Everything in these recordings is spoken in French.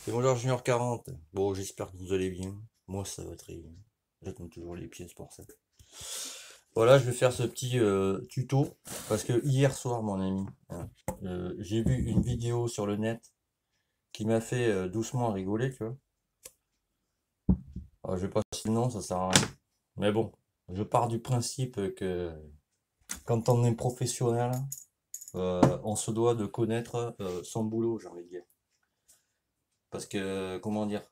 C'est bonjour Junior 40. Bon, j'espère que vous allez bien. Moi, ça va très bien. J'attends toujours les pièces pour ça. Voilà, je vais faire ce petit tuto parce que hier soir, mon ami, hein, j'ai vu une vidéo sur le net qui m'a fait doucement rigoler, tu vois. Alors, je vais pas citer le nom, ça sert à rien. Mais bon, je pars du principe que quand on est professionnel, on se doit de connaître son boulot, j'ai envie de dire. Parce que, comment dire,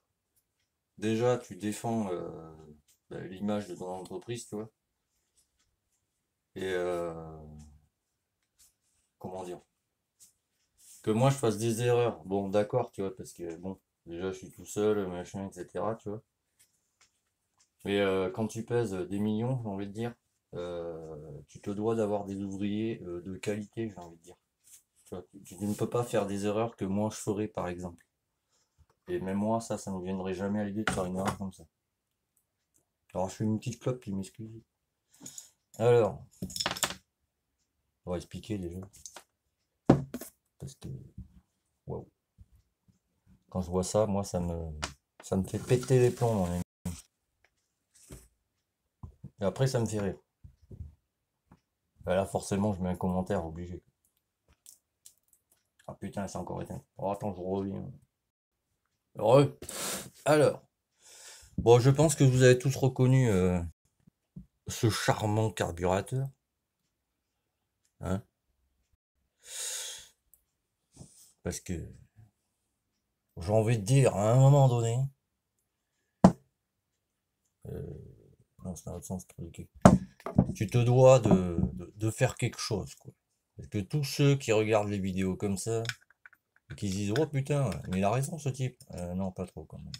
déjà, tu défends l'image de ton entreprise, tu vois. Et comment dire, que moi je fasse des erreurs. Bon, d'accord, tu vois, parce que bon, déjà je suis tout seul, machin, etc. Tu vois. Mais quand tu pèses des millions, j'ai envie de dire, tu te dois d'avoir des ouvriers de qualité, j'ai envie de dire. Tu vois, tu ne peux pas faire des erreurs que moi je ferais, par exemple. Et même moi, ça ne me viendrait jamais à l'idée de faire une erreur comme ça. Alors je fais une petite clope, puis m'excuse. Alors, on va expliquer déjà. Parce que, waouh, quand je vois ça, moi ça me fait péter les plombs, mon ami. Et après, ça me fait rire. Bah là, forcément, je mets un commentaire obligé. Ah putain, c'est encore éteint. Oh, attends, je reviens. Heureux. Alors, bon, je pense que vous avez tous reconnu ce charmant carburateur. Hein, parce que j'ai envie de dire, à un moment donné, non, c'est dans l'autre sens, tu te dois de faire quelque chose, quoi. Parce que tous ceux qui regardent les vidéos comme ça, et qui se disent, oh putain, mais il a raison ce type. Non, pas trop quand même.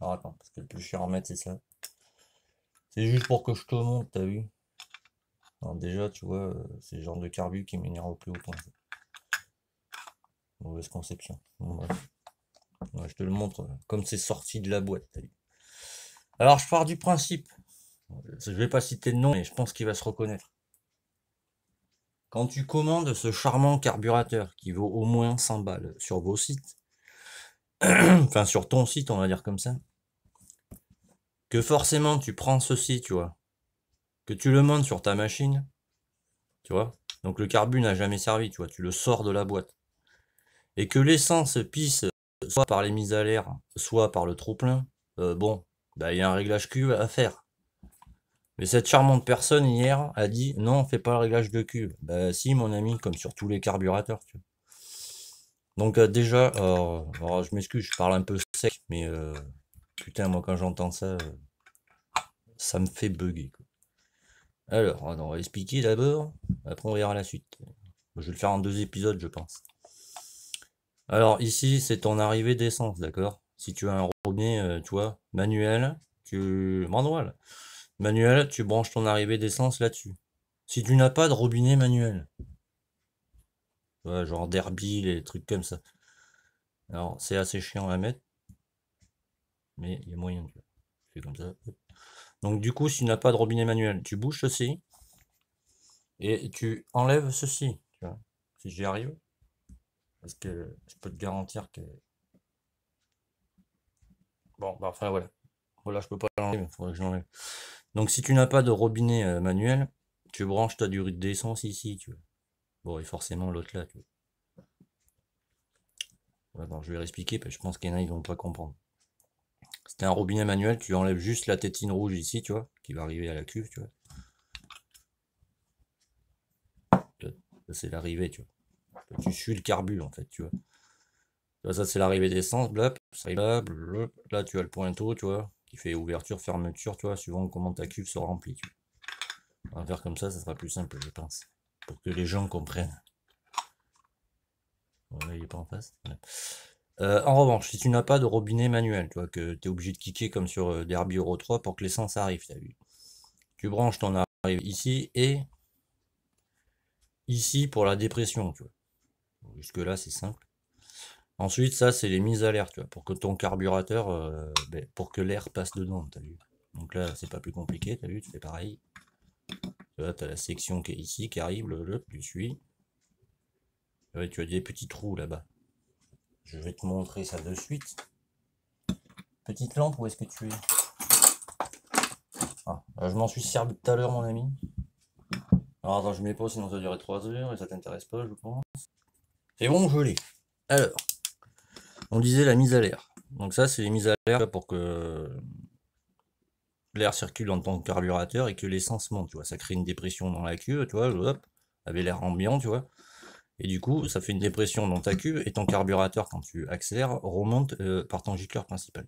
Alors attends, parce que le plus cher à mettre, c'est ça. C'est juste pour que je te montre, t'as vu? Alors déjà, tu vois, c'est le genre de carbu qui m'énerve au plus haut point. Mauvaise conception. Bon, bref. Ouais, je te le montre comme c'est sorti de la boîte, t'as vu. Alors, je pars du principe. Je vais pas citer de nom, mais je pense qu'il va se reconnaître. Quand tu commandes ce charmant carburateur qui vaut au moins 100 balles sur vos sites, enfin sur ton site, on va dire comme ça, que forcément tu prends ceci, tu vois, que tu le montes sur ta machine, tu vois, donc le carbu n'a jamais servi, tu vois, tu le sors de la boîte. Et que l'essence pisse soit par les mises à l'air, soit par le trop-plein, bon, bah, il y a un réglage cuve à faire. Mais cette charmante personne hier a dit non, fais pas le réglage de cuve. Bah si mon ami, comme sur tous les carburateurs, tu vois. Donc déjà, alors, je m'excuse, je parle un peu sec, mais putain, moi quand j'entends ça, ça me fait bugger, quoi. Alors, on va expliquer d'abord, après on verra la suite. Je vais le faire en 2 épisodes, je pense. Alors ici, c'est ton arrivée d'essence, d'accord? Si tu as un robinet, tu vois, manuel, manuel. Manuel, tu branches ton arrivée d'essence là-dessus. Si tu n'as pas de robinet manuel, tu vois, genre Derby, les trucs comme ça. Alors, c'est assez chiant à mettre, mais il y a moyen, tu vois. Tu fais comme ça. Donc du coup, si tu n'as pas de robinet manuel, tu bouges ceci et tu enlèves ceci, tu vois. Si j'y arrive, parce que je peux te garantir que... Bon, bah enfin voilà. Voilà, je peux pas l'enlever, il faudrait que je l'enlève. Donc si tu n'as pas de robinet manuel, tu branches ta durite d'essence ici, tu vois. Bon, et forcément l'autre là, tu vois. Bon, je vais réexpliquer, parce que je pense qu'il y en a, ils vont pas comprendre. C'est un robinet manuel, tu enlèves juste la tétine rouge ici, tu vois, qui va arriver à la cuve, tu vois. Ça, c'est l'arrivée, tu vois. Tu suis le carbu, en fait, tu vois. Ça, c'est l'arrivée d'essence, blop, là, tu as le pointeau, tu vois, qui fait ouverture, fermeture, tu vois, suivant comment ta cuve se remplit, tu vois. On va faire comme ça sera plus simple, je pense, pour que les gens comprennent. Voilà, il est pas en face. Voilà. En revanche, si tu n'as pas de robinet manuel, tu vois, que tu es obligé de kicker comme sur Derby Euro 3 pour que l'essence arrive, tu as vu. Tu branches ton arrivée ici et ici pour la dépression, tu vois. Jusque là, c'est simple. Ensuite, ça, c'est les mises à l'air, tu vois, pour que ton carburateur, pour que l'air passe dedans, t'as vu. Donc là, c'est pas plus compliqué, t'as vu, tu fais pareil. Tu vois, t'as la section qui est ici, qui arrive, tu suis. Ouais, tu as des petits trous là-bas. Je vais te montrer ça de suite. Petite lampe, où est-ce que tu es? Ah, je m'en suis servi tout à l'heure, mon ami. Alors attends, je mets pas, sinon ça va durer 3 heures et ça t'intéresse pas, je pense. C'est bon, je l'ai. Alors, on disait la mise à l'air. Donc ça, c'est les mises à l'air pour que l'air circule dans ton carburateur et que l'essence monte, tu vois. Ça crée une dépression dans la cuve, tu vois, hop, avec l'air ambiant, tu vois. Et du coup, ça fait une dépression dans ta cuve et ton carburateur, quand tu accélères, remonte par ton gicleur principal.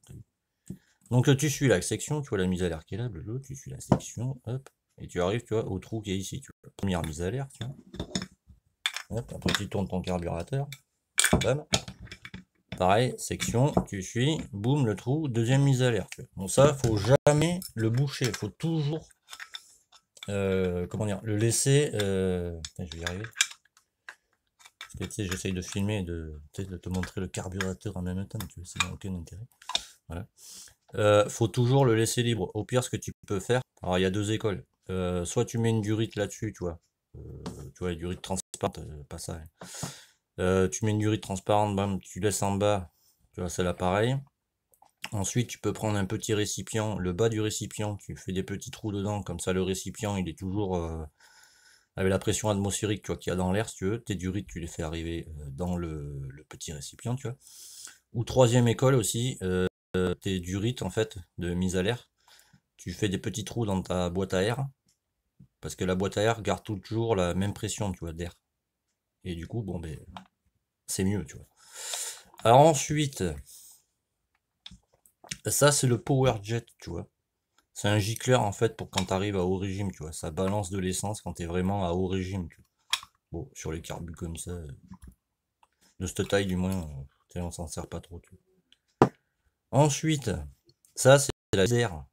Donc tu suis la section, tu vois la mise à l'air qui est là, tu suis la section, hop, et tu arrives, tu vois, au trou qui est ici, tu vois. Première mise à l'air, tu vois. Hop, après tu tournes ton carburateur, bam. Pareil, section, tu suis, boum, le trou, deuxième mise à l'air. Bon, ça, faut jamais le boucher, faut toujours, comment dire, le laisser, je vais y arriver. Parce que tu sais, j'essaye de filmer et de te montrer le carburateur en même temps, tu vois, ça n'a aucun intérêt. Voilà. Faut toujours le laisser libre. Au pire, ce que tu peux faire, alors il y a deux écoles. Soit tu mets une durite là-dessus, tu vois, une durite transparente, pas ça. Tu mets une durite transparente, bam, tu laisses en bas, tu vois, c'est là pareil. Ensuite, tu peux prendre un petit récipient, le bas du récipient, tu fais des petits trous dedans, comme ça le récipient il est toujours avec la pression atmosphérique tu vois, qu'il y a dans l'air, si tu veux, tes durites tu les fais arriver dans le petit récipient, tu vois. Ou troisième école aussi, tes durites en fait de mise à l'air, tu fais des petits trous dans ta boîte à air, parce que la boîte à air garde toujours la même pression, tu vois, d'air. Et du coup, bon ben, c'est mieux, tu vois. Alors ensuite, ça c'est le power jet, tu vois. C'est un gicleur en fait pour quand tu arrives à haut régime, tu vois. Ça balance de l'essence quand tu es vraiment à haut régime, tu vois. Bon, sur les carbus comme ça, de cette taille du moins, on s'en sert pas trop, tu vois. Ensuite, ça c'est la vis d'air,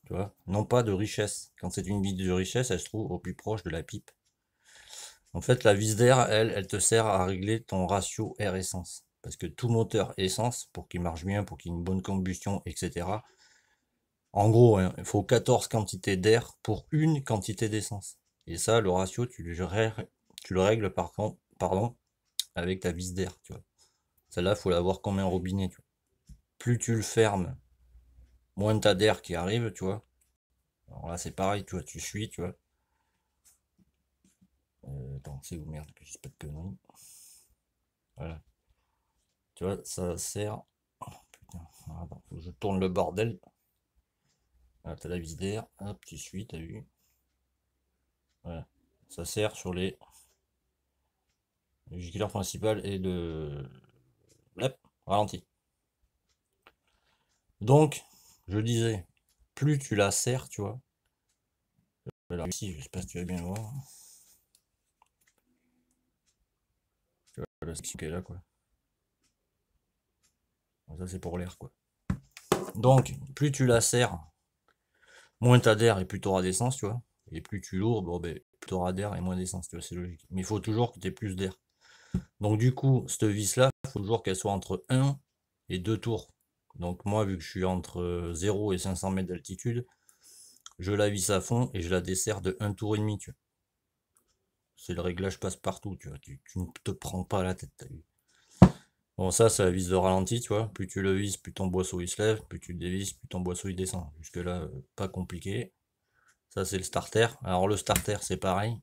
tu vois. Non pas de richesse. Quand c'est une vis de richesse, elle se trouve au plus proche de la pipe. En fait, la vis d'air, elle te sert à régler ton ratio air-essence. Parce que tout moteur essence, pour qu'il marche bien, pour qu'il y ait une bonne combustion, etc., en gros, hein, il faut 14 quantités d'air pour une quantité d'essence. Et ça, le ratio, tu le règles par contre, pardon, avec ta vis d'air, tu vois. Celle-là, il faut l'avoir comme un robinet, tu vois. Plus tu le fermes, moins t'as d'air qui arrive, tu vois. Alors là, c'est pareil, tu vois, tu suis, tu vois. Attends, c'est où, merde, que je dis pas de conneries. Voilà. Tu vois, ça sert... Oh, putain, attends, faut que je tourne le bordel. Voilà, t'as la vis d'air, hop, tu suis, t'as vu. Voilà. Ça sert sur le gicleur principal et le... Hop, ralenti. Donc, je disais, plus tu la serres, tu vois. Alors ici, je sais pas si tu vas bien le voir. Tu vois, la section qui est là, quoi. Ça, c'est pour l'air, quoi. Donc, plus tu la serres, moins t'as d'air et plus t'auras d'essence, tu vois. Et plus tu l'ouvres, bon, ben, plus t'auras d'air et moins d'essence, tu vois, c'est logique. Mais il faut toujours que tu aies plus d'air. Donc, du coup, cette vis-là, il faut toujours qu'elle soit entre 1 et 2 tours. Donc, moi, vu que je suis entre 0 et 500 mètres d'altitude, je la visse à fond et je la desserre de 1 tour et demi, tu vois. C'est le réglage passe partout, tu vois. Tu ne te prends pas la tête, t'as vu. Bon, ça, c'est la vis de ralenti, tu vois. Plus tu le vises, plus ton boisseau il se lève. Plus tu le dévises, plus ton boisseau il descend. Jusque-là, pas compliqué. Ça, c'est le starter. Alors, le starter, c'est pareil.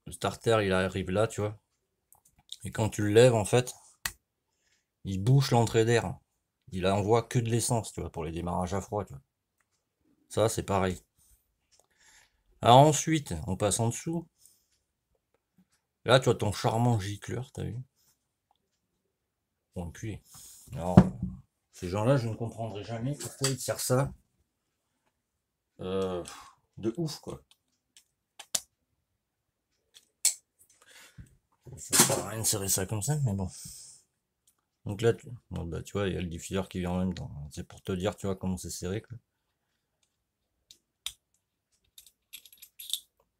Le starter, il arrive là, tu vois. Et quand tu le lèves, en fait, il bouche l'entrée d'air. Il envoie que de l'essence, tu vois, pour les démarrages à froid, tu vois. Ça, c'est pareil. Alors ensuite, on passe en dessous. Là, tu vois ton charmant gicleur, t'as vu? Bon, enculé. Alors, ces gens-là, je ne comprendrai jamais pourquoi ils te servent ça. Euh, de ouf, quoi. Ça sert à rien de serrer ça comme ça, mais bon. Donc là, bon, bah, tu vois, il y a le diffuseur qui vient en même temps. C'est pour te dire, tu vois, comment c'est serré, quoi.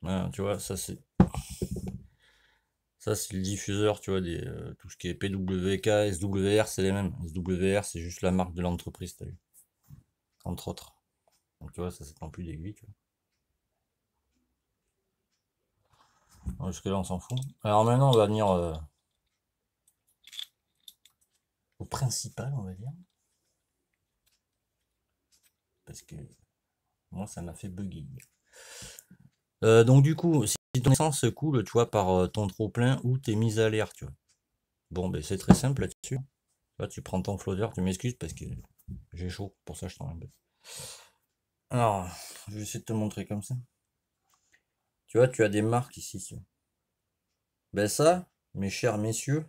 Voilà, tu vois, ça c'est le diffuseur, tu vois, tout ce qui est PWK, SWR, c'est les mêmes. SWR, c'est juste la marque de l'entreprise, t'as vu. Entre autres. Donc tu vois, ça c'est en plus d'aiguille, tu vois. Jusque là, on s'en fout. Alors maintenant, on va venir principal, on va dire. Parce que moi, ça m'a fait bugger. Donc du coup, si ton essence coule, tu vois, par ton trop-plein ou t'es mise à l'air, tu vois. Bon, ben c'est très simple là-dessus. Là, tu prends ton flotteur, tu m'excuses parce que j'ai chaud, pour ça je t'en rappelle. Alors, je vais essayer de te montrer comme ça. Tu vois, tu as des marques ici. Tu vois. Ben ça, mes chers messieurs,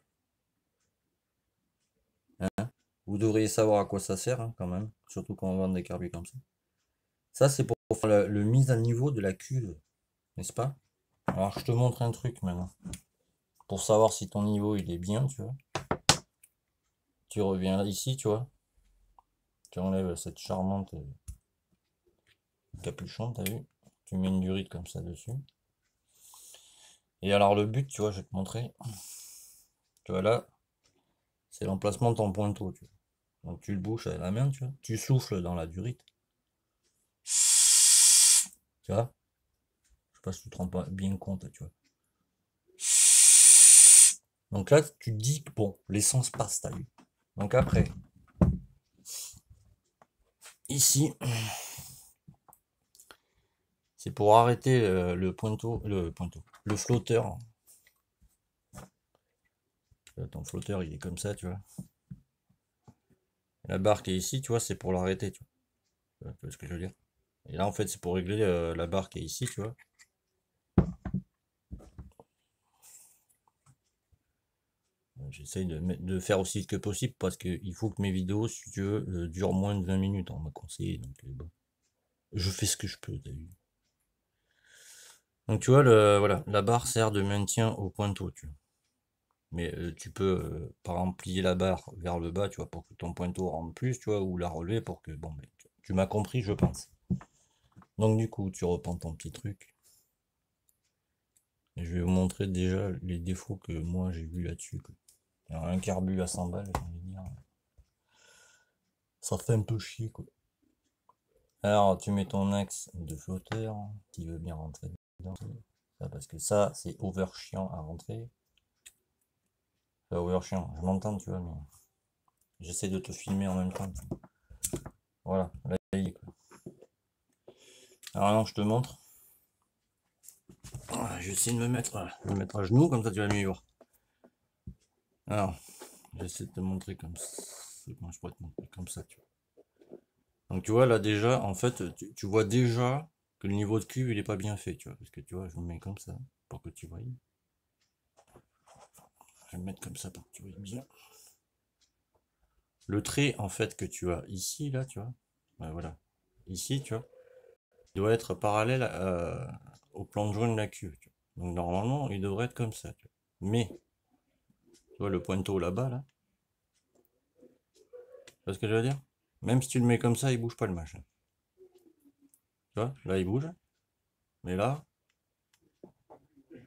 hein, vous devriez savoir à quoi ça sert hein, quand même, surtout quand on vend des carburants comme ça. Ça, c'est pour faire le mise à niveau de la cuve, n'est-ce pas? Alors, je te montre un truc maintenant. Pour savoir si ton niveau il est bien, tu vois. Tu reviens ici, tu vois. Tu enlèves cette charmante capuchon, t'as vu? Tu mets une durite comme ça dessus. Et alors le but, tu vois, je vais te montrer. Tu vois là, c'est l'emplacement de ton pointeau, tu vois. Donc tu le bouches avec la main, tu vois. Tu souffles dans la durite. Tu vois? Je sais pas si tu te rends pas bien compte, tu vois. Donc là, tu te dis que bon, l'essence passe, t'as vu. Donc après, ici, c'est pour arrêter le flotteur. Ton flotteur, il est comme ça, tu vois. La barre qui est ici, tu vois, c'est pour l'arrêter, tu vois. Tu vois ce que je veux dire? Et là, en fait, c'est pour régler la barre qui est ici, tu vois. J'essaye de faire aussi ce que possible parce qu'il faut que mes vidéos, si tu veux, durent moins de 20 minutes, on m'a conseillé. Donc, bon. Je fais ce que je peux, t'as vu. Donc, tu vois, voilà, la barre sert de maintien au pointeau, tu vois. Mais tu peux, par exemple, plier la barre vers le bas, tu vois, pour que ton pointeau rentre plus, tu vois, ou la relever pour que, bon, mais, tu m'as compris, je pense. Donc, du coup, tu reprends ton petit truc. Et je vais vous montrer déjà les défauts que moi j'ai vu là-dessus. Alors, un carbu à 100 balles, j'ai envie de dire. Ça fait un peu chier, quoi. Alors, tu mets ton axe de flotteur qui veut bien rentrer dedans. Ça, parce que ça, c'est over chiant à rentrer. Enfin, over chiant, je m'entends, tu vois, mais j'essaie de te filmer en même temps. Voilà, là, il est, quoi. Alors, non, je te montre. Je vais essayer de me mettre à genoux, comme ça tu vas mieux voir. Alors, j'essaie de te montrer comme ça. Comment je pourrais te montrer comme ça, tu vois. Donc, tu vois, là, déjà, en fait, tu vois déjà que le niveau de cuve, il est pas bien fait, tu vois. Parce que, tu vois, je me mets comme ça, pour que tu vois. Je vais me mettre comme ça pour que tu vois bien. Le trait, en fait, que tu as ici, là, tu vois. Ouais, voilà. Ici, tu vois. Il doit être parallèle au plan de joint de la cuve. Tu vois. Donc, normalement, il devrait être comme ça, tu vois. Mais, tu vois, le pointeau là-bas, là. Tu vois ce que je veux dire? Même si tu le mets comme ça, il bouge pas le machin. Tu vois? Là, il bouge. Mais là,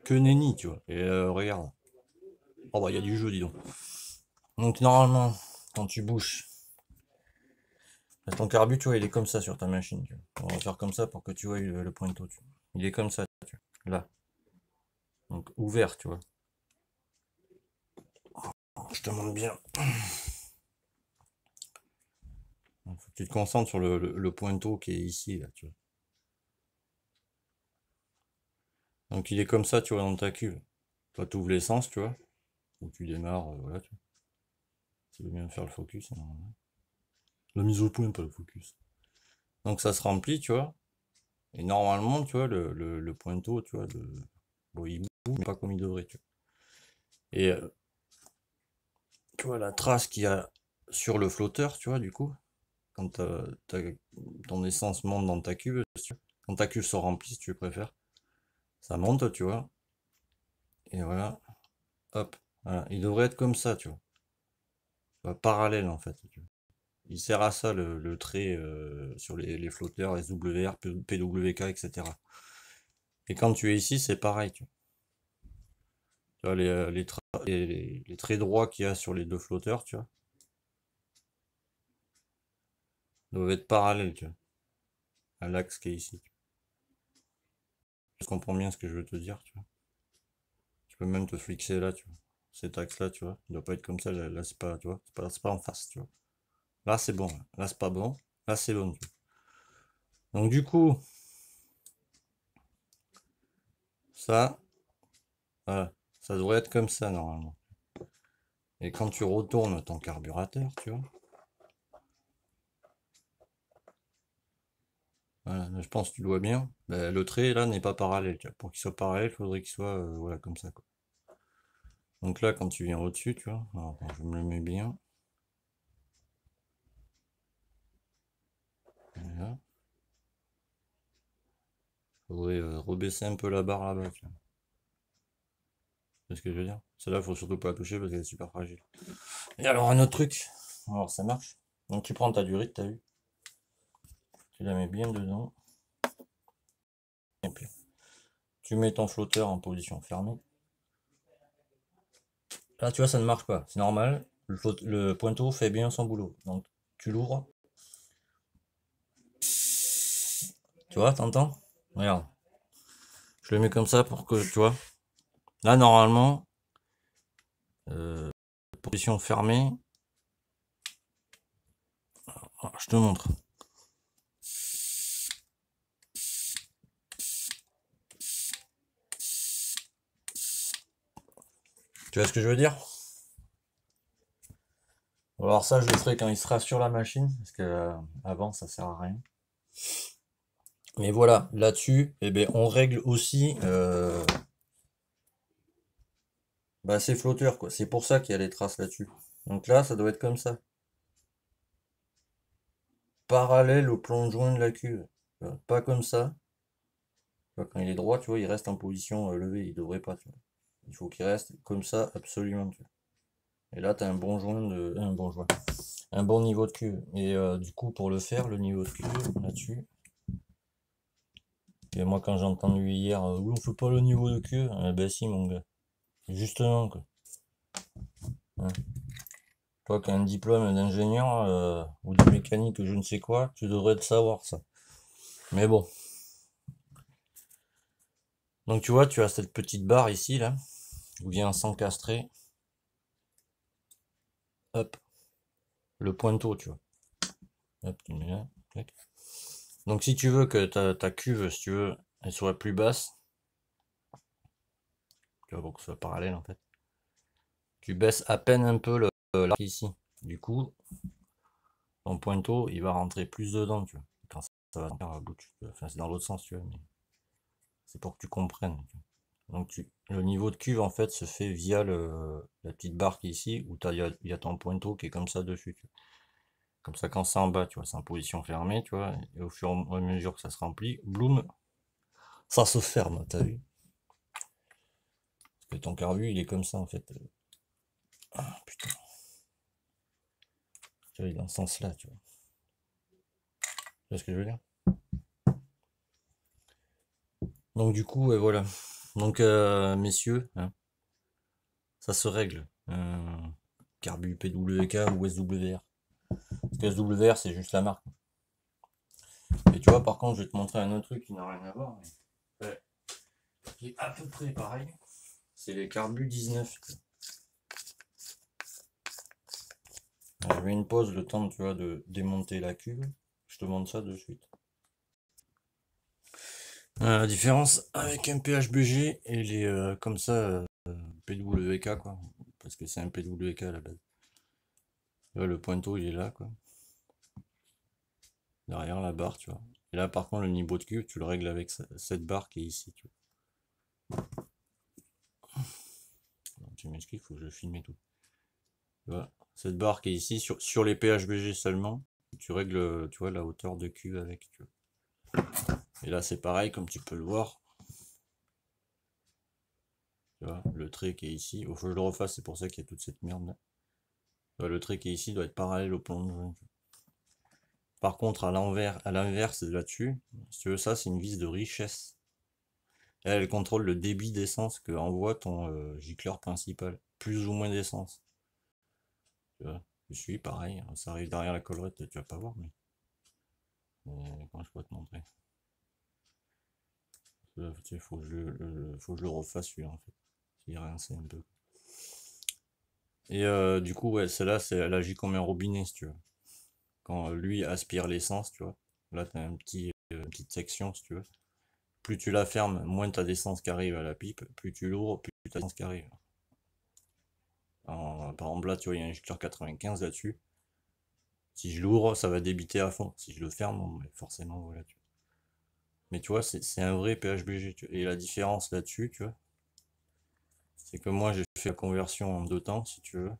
que nenni, tu vois. Et regarde. Oh, bah, il y a du jeu, dis donc. Donc, normalement, quand tu bouges, ton carbu, tu vois, il est comme ça sur ta machine. Tu vois. On va faire comme ça pour que tu vois le pointeau. Tu vois. Il est comme ça, tu vois. Là. Donc, ouvert, tu vois. Je te montre bien. Faut que tu te concentres sur le pointeau qui est ici, là, tu vois. Donc, il est comme ça, tu vois, dans ta cuve. Toi, tu ouvres l'essence, tu vois. Ou tu démarres, voilà, tu vois. Tu veux bien faire le focus. Hein. La mise au point, pas le focus. Donc, ça se remplit, tu vois. Et normalement, tu vois, le pointeau, tu vois, bon, il bouge, mais pas comme il devrait, tu vois. Et tu vois, la trace qu'il y a sur le flotteur, tu vois, du coup, quand ton essence monte dans ta cuve, quand ta cuve se remplit, si tu préfères, ça monte, tu vois. Et voilà, hop, voilà. Il devrait être comme ça, tu vois. Parallèle, en fait. Tu vois. Il sert à ça, le trait sur les flotteurs, SWR, PWK, etc. Et quand tu es ici, c'est pareil, tu vois. Tu vois, les traits droits qu'il y a sur les deux flotteurs, tu vois, doivent être parallèles, tu vois, à l'axe qui est ici. Tu comprends bien ce que je veux te dire, tu vois. Tu peux même te fixer là, tu vois. cet axe-là, tu vois. Il doit pas être comme ça, là, c'est pas, tu vois, c'est pas en face, tu vois. Là, c'est bon, là, c'est pas bon, là, c'est bon, tu vois. Donc, du coup, ça, voilà, ça devrait être comme ça, normalement. Et quand tu retournes ton carburateur, tu vois, voilà, je pense que tu le vois bien, ben, le trait, là, n'est pas parallèle, tu vois. Pour qu'il soit parallèle, il faudrait qu'il soit, voilà, comme ça, quoi. Donc là, quand tu viens au-dessus, tu vois, alors, attends, je me le mets bien. Voilà. Faudrait rebaisser un peu la barre là-bas, tu vois. C'est ce que je veux dire. Celle-là, faut surtout pas la toucher parce qu'elle est super fragile. Et alors, un autre truc. Alors, ça marche. Donc, tu prends ta durite, t'as vu? Tu la mets bien dedans. Et puis, tu mets ton flotteur en position fermée. Là, tu vois, ça ne marche pas. C'est normal. Le pointeau fait bien son boulot. Donc, tu l'ouvres. Tu vois, t'entends? Regarde. Je le mets comme ça pour que, tu vois. Là, normalement, euh, position fermée. Alors, je te montre. Tu vois ce que je veux dire? Alors ça, je le ferai quand il sera sur la machine, parce que avant, ça sert à rien. Mais voilà, là-dessus, eh ben, on règle aussi bah, ces flotteurs, quoi. C'est pour ça qu'il y a les traces là-dessus. Donc là, ça doit être comme ça. Parallèle au plongeon de la cuve. Tu vois, pas comme ça. Tu vois, quand il est droit, tu vois, il reste en position levée. Il devrait pas, tu vois. Il faut qu'il reste comme ça, absolument. Tu vois. Et là, tu as un bon joint de. Un bon joint. Un bon niveau de cuve. Et du coup, pour le faire, le niveau de cuve là-dessus. Et moi, quand j'ai entendu hier, oui, on fait pas le niveau de cuve. Eh ben si, mon gars. Justement, quoi. Ouais. Toi qui as un diplôme d'ingénieur ou de mécanique, je ne sais quoi, tu devrais le savoir, ça. Mais bon. Donc tu vois, tu as cette petite barre ici, là, où vient s'encastrer. Hop. Le pointeau, tu vois. Hop, tu le mets là. Tac. Donc si tu veux que ta cuve, si tu veux, elle soit plus basse, tu vois, pour que ce soit parallèle, en fait. Tu baisses à peine un peu l'arc ici. Du coup, ton pointeau, il va rentrer plus dedans, tu vois. Quand ça va faire à bout, enfin, c'est dans l'autre sens, tu vois, mais c'est pour que tu comprennes. Donc le niveau de cuve en fait se fait via la petite barre qui est ici, où il y a ton pointeau qui est comme ça dessus. Tu vois. Comme ça quand c'est en bas, tu vois, c'est en position fermée, tu vois, et au fur et à mesure que ça se remplit, bloom, ça se ferme, t'as vu? Parce que ton carbu, il est comme ça en fait. Ah putain, tu vois, il est dans ce sens-là, tu vois. Tu vois ce que je veux dire? Donc du coup, voilà. Donc messieurs, hein, ça se règle. Carbu PWK ou SWR. Parce que SWR, c'est juste la marque. Et tu vois, par contre, je vais te montrer un autre truc qui n'a rien à voir, mais qui est à peu près pareil. C'est les Carbu 19. J'avais une pause, le temps, tu vois, de démonter la cuve. Je te montre ça de suite. La différence avec un PHBG et les comme ça PWK, quoi. Parce que c'est un PWK à la base. Là, le pointeau, il est là, quoi. Derrière la barre, tu vois. Et là, par contre, le niveau de cuve, tu le règles avec cette barre qui est ici, tu vois. Alors, tu m'expliques, il faut que je filme et tout. Tu vois, cette barre qui est ici, sur les PHBG seulement, tu règles, tu vois, la hauteur de cuve avec, tu vois. Et là, c'est pareil, comme tu peux le voir. Tu vois, le trait qui est ici, il faut que je le refasse, c'est pour ça qu'il y a toute cette merde là. Tu vois, le trait qui est ici doit être parallèle au plongeon. Par contre, à l'inverse là-dessus, si tu veux, ça, c'est une vis de richesse. Elle contrôle le débit d'essence que envoie ton gicleur principal, plus ou moins d'essence. Tu vois, je suis pareil, hein, ça arrive derrière la collerette, tu vas pas voir, mais comment je peux te montrer? Il faut que je le refasse celui-là en fait. Il rincé un peu. Et du coup, ouais, celle-là, elle agit comme un robinet, si tu veux. Quand lui aspire l'essence, tu vois. Là, tu as une petite section, si tu veux. Plus tu la fermes, moins tu as d'essence qui arrive à la pipe. Plus tu l'ouvres, plus tu as d'essence qui arrive. Par exemple, là, tu vois, il y a un injecteur 95 là-dessus. Si je l'ouvre, ça va débiter à fond. Si je le ferme, bon, forcément, voilà. Mais tu vois, c'est un vrai PHBG. Et la différence là-dessus, tu vois, c'est que moi, j'ai fait la conversion en 2 temps, si tu veux.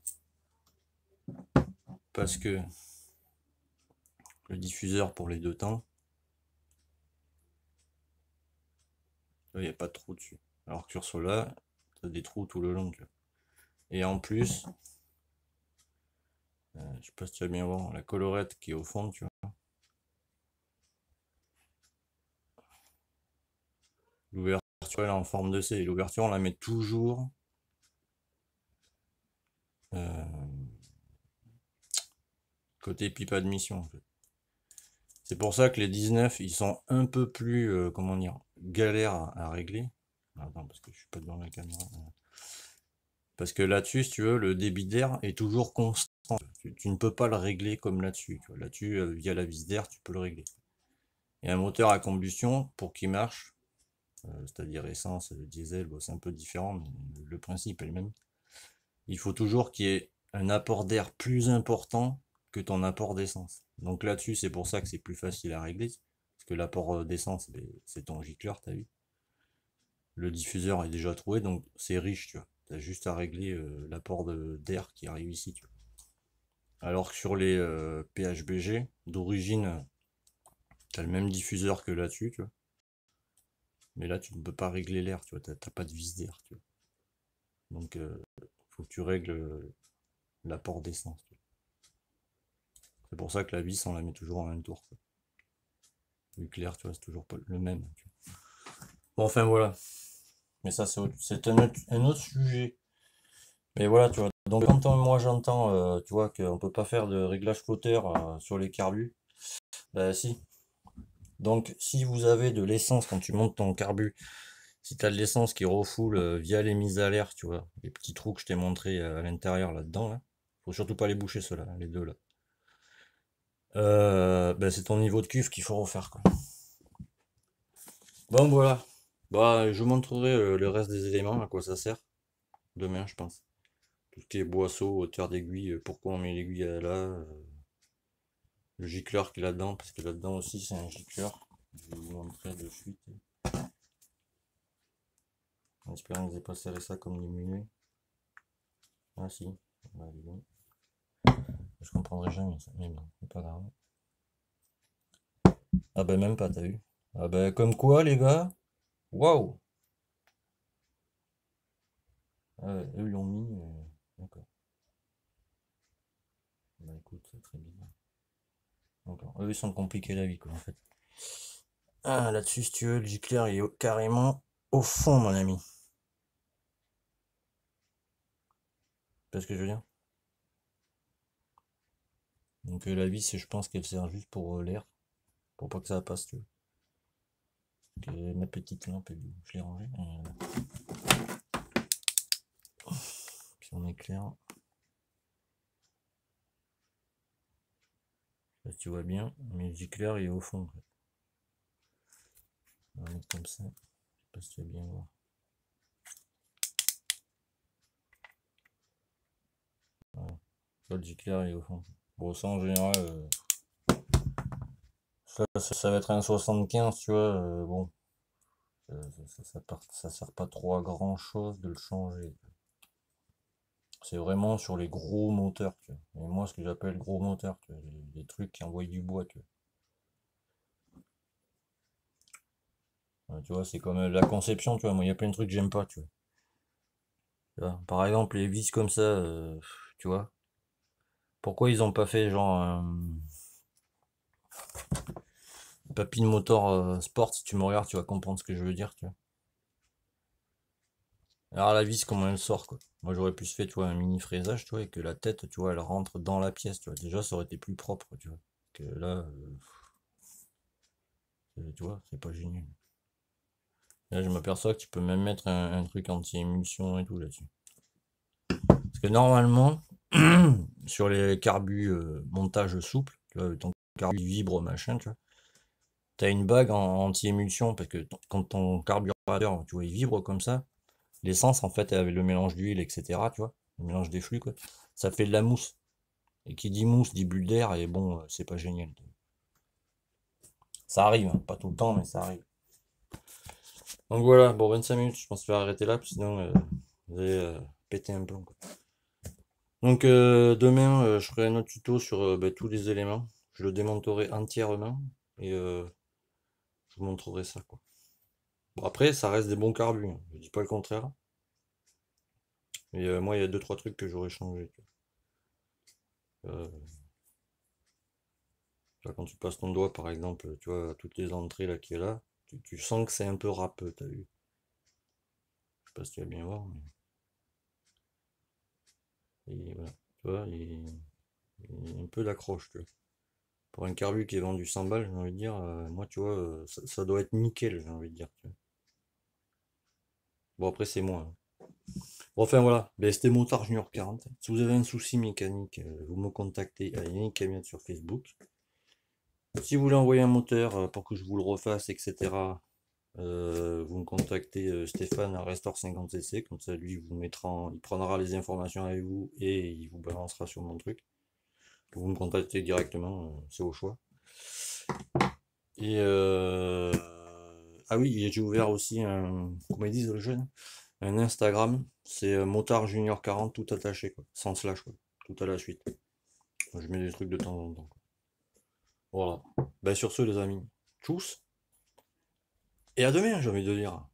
Parce que le diffuseur pour les 2 temps, il n'y a pas de trou dessus. Alors que sur ceux-là, tu as des trous tout le long, tu vois. Et en plus, je sais pas si tu vas bien voir, la collerette qui est au fond, tu vois. L'ouverture, elle est en forme de C. Et l'ouverture, on la met toujours côté pipe admission, en fait. C'est pour ça que les 19, ils sont un peu plus, comment dire, galères à régler. Attends, parce que je suis pas devant la caméra. Parce que là-dessus, si tu veux, le débit d'air est toujours constant. Tu ne peux pas le régler comme là-dessus. Là-dessus, via la vis d'air, tu peux le régler. Et un moteur à combustion, pour qu'il marche, c'est-à-dire essence, diesel, bon, c'est un peu différent, mais le principe est le même. Il faut toujours qu'il y ait un apport d'air plus important que ton apport d'essence. Donc là-dessus, c'est pour ça que c'est plus facile à régler. Parce que l'apport d'essence, c'est ton gicleur, t'as vu. Le diffuseur est déjà trouvé, donc c'est riche, tu vois. T'as juste à régler l'apport d'air qui arrive ici, tu vois. Alors que sur les PHBG, d'origine, t'as le même diffuseur que là-dessus, tu vois. Mais là, tu ne peux pas régler l'air, tu vois. T'as pas de vis d'air, tu vois. Donc, faut que tu règles l'apport d'essence. C'est pour ça que la vis, on la met toujours en même tour, quoi. Nucléaire, tu vois, c'est toujours pas le même. Bon, enfin voilà. Mais ça, c'est un autre sujet. Mais voilà, tu vois. Donc, quand moi j'entends, tu vois, qu'on peut pas faire de réglage flotteur sur les carbus, bah si. Donc, si vous avez de l'essence quand tu montes ton carbu, si tu as de l'essence qui refoule via les mises à l'air, tu vois, les petits trous que je t'ai montré à l'intérieur là-dedans, là, faut surtout pas les boucher ceux-là, les deux là. Bah, c'est ton niveau de cuve qu'il faut refaire, quoi. Bon, voilà. Bah, je vous montrerai le reste des éléments, à quoi ça sert, demain, je pense. Tout ce qui est boisseau, hauteur d'aiguille, pourquoi on met l'aiguille là, le gicleur qui est là-dedans, parce que là-dedans aussi c'est un gicleur. Je vais vous montrer de suite. En espérant que vous n'avez pas serré ça comme des mulets. Ah si, bah, je comprendrai jamais ça, mais bon, c'est pas grave. Ah bah même pas, t'as vu. Ah bah comme quoi les gars, waouh. Ah ouais, eux l'ont mis, d'accord. Bah écoute, c'est très bizarre. D'accord. Eux ils sont compliqués la vie quoi en fait. Ah là-dessus si tu veux, le gicleur il est carrément au fond mon ami. Tu vois ce que je veux dire? Donc la vis je pense qu'elle sert juste pour l'air, pour pas que ça passe tu vois. Ma petite lampe, je l'ai rangée. Puis on éclaire. Là tu vois bien, mais le gicleur il est au fond. En fait. On va mettre comme ça. Je sais pas si tu vas bien voir. Voilà. Là, le gicleur il est au fond. Bon ça en général, ça va être un 75, tu vois. Bon, ça sert pas trop à grand chose de le changer. C'est vraiment sur les gros moteurs, tu vois. Et moi, ce que j'appelle gros moteur, tu vois, les trucs qui envoient du bois, tu vois. Tu vois, c'est comme la conception, tu vois. Moi, il y a plein de trucs que j'aime pas, tu vois. Tu vois. Par exemple, les vis comme ça, tu vois. Pourquoi ils ont pas fait genre un papine motor sport, si tu me regardes, tu vas comprendre ce que je veux dire, tu vois. Alors la vis, comment elle sort, quoi. Moi, j'aurais plus fait, tu vois, un mini fraisage, tu vois, et que la tête, tu vois, elle rentre dans la pièce, tu vois. Déjà, ça aurait été plus propre, tu vois. Que là, tu vois, c'est pas génial. Là, je m'aperçois que tu peux même mettre un truc anti-émulsion et tout là-dessus. Parce Parce que normalement, sur les carbus montage souple, tu vois, ton carbu vibre, machin, tu vois, t'as une bague en anti-émulsion, parce que quand ton carburateur, tu vois, il vibre comme ça, l'essence, en fait, avec le mélange d'huile, etc., tu vois, le mélange des flux, quoi, ça fait de la mousse. Et qui dit mousse dit bulle d'air, et bon, c'est pas génial. Ça arrive, hein, pas tout le temps, mais ça arrive. Donc voilà, bon, 25 minutes, je pense que je vais arrêter là, sinon vous allez péter un plomb, quoi. Donc demain, je ferai un autre tuto sur bah, tous les éléments. Je le démonterai entièrement et je vous montrerai ça, quoi. Bon, après, ça reste des bons carbus, hein, je dis pas le contraire. Mais moi, il y a 2-3 trucs que j'aurais changé, tu vois. Tu vois, quand tu passes ton doigt, par exemple, tu vois, à toutes les entrées là qui est là, tu sens que c'est un peu râpeux, t'as vu? Je sais pas si tu vas bien voir, mais voilà, tu vois, il y a un peu d'accroche, tu vois. Pour un carbu qui est vendu 100 balles, j'ai envie de dire, moi, tu vois, ça doit être nickel, j'ai envie de dire, tu vois. Bon, après, c'est moi, hein. Bon, enfin, voilà, ben, c'était Motard Junior 40. Si vous avez un souci mécanique, vous me contactez à Yannick Camion sur Facebook. Si vous voulez envoyer un moteur pour que je vous le refasse, etc., vous me contactez Stéphane à Restore 50cc, comme ça, lui, vous mettra il prendra les informations avec vous et il vous balancera sur mon truc. Vous me contactez directement, c'est au choix. Et ah oui, et j'ai ouvert aussi un, comment ils disent le jeune, un Instagram, c'est Motard Junior 40 tout attaché, quoi, sans slash, quoi, tout à la suite. Je mets des trucs de temps en temps, quoi. Voilà. Ben sur ce les amis, tchuss, et à demain j'ai envie de dire.